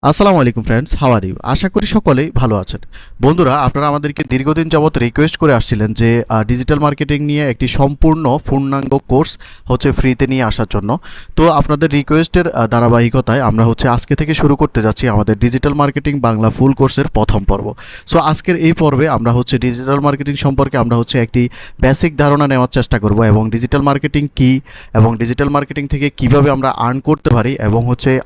আসসালামু আলাইকুম friends, how are you? আশা করি সকলেই ভালো আছেন। বন্ধুরা, আপনারা আমাদেরকে দীর্ঘদিন যাবত রিকোয়েস্ট করে আসছিলেন যে ডিজিটাল মার্কেটিং নিয়ে একটি সম্পূর্ণ পূর্ণাঙ্গ কোর্স ফ্রিতে নিয়ে আসার জন্য। তো আপনাদের রিকোয়েস্টের ধারাবাহিকতায় আমরা আজকে থেকে শুরু করতে যাচ্ছি আমাদের ডিজিটাল মার্কেটিং বাংলা ফুল কোর্সের প্রথম পর্ব। সো আজকের এই পর্বে আমরা ডিজিটাল মার্কেটিং সম্পর্কে আমরা একটি বেসিক ধারণা নেওয়ার চেষ্টা করব এবং ডিজিটাল মার্কেটিং কী এবং ডিজিটাল মার্কেটিং থেকে কিভাবে আমরা আর্ন করতে পারি এবং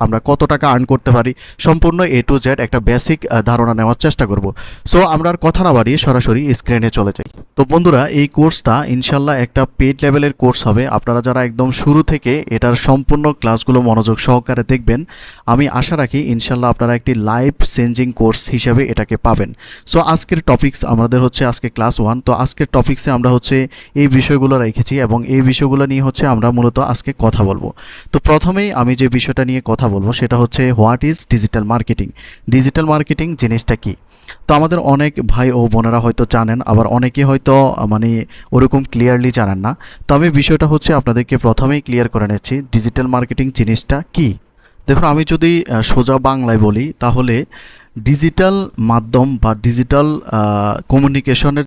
আমরা কত টাকা আর্ন করতে পারি, সম্পূর্ণ এ টু জেড একটা বেসিক ধারণা নেওয়ার চেষ্টা করব। সো আমরা আর কথা না বাড়িয়ে সরাসরি স্ক্রিনে চলে যাই। তো বন্ধুরা, এই কোর্সটা ইনশাল্লাহ একটা পেইড লেভেলের কোর্স হবে। আপনারা যারা একদম শুরু থেকে এটার সম্পূর্ণ ক্লাসগুলো মনোযোগ সহকারে দেখবেন, আমি আশা রাখি ইনশাল্লাহ আপনারা একটি লাইফ চেঞ্জিং কোর্স হিসেবে এটাকে পাবেন। সো আজকের টপিকস আমাদের আজকে ক্লাস 1। তো আজকের টপিক্সে আমরা এই বিষয়গুলো রেখেছি এবং এই বিষয়গুলো নিয়ে আমরা মূলত আজকে কথা বলবো। তো প্রথমেই আমি যে বিষয়টা নিয়ে কথা বলবো সেটা what is digital marketing. Digital marketing জিনিসটা কি? তো আমাদের অনেক ভাই ও বোনেরা হয়তো জানেন, আবার অনেকে হয়তো ওরকম ক্লিয়ারলি জানেন না। তো আমি বিষয়টা আপনাদেরকে প্রথমেই ক্লিয়ার করে নিচ্ছি, ডিজিটাল মার্কেটিং জিনিসটা কি। দেখুন, আমি যদি সোজা বাংলায় বলি তাহলে ডিজিটাল মাধ্যম বা ডিজিটাল কমিউনিকেশনের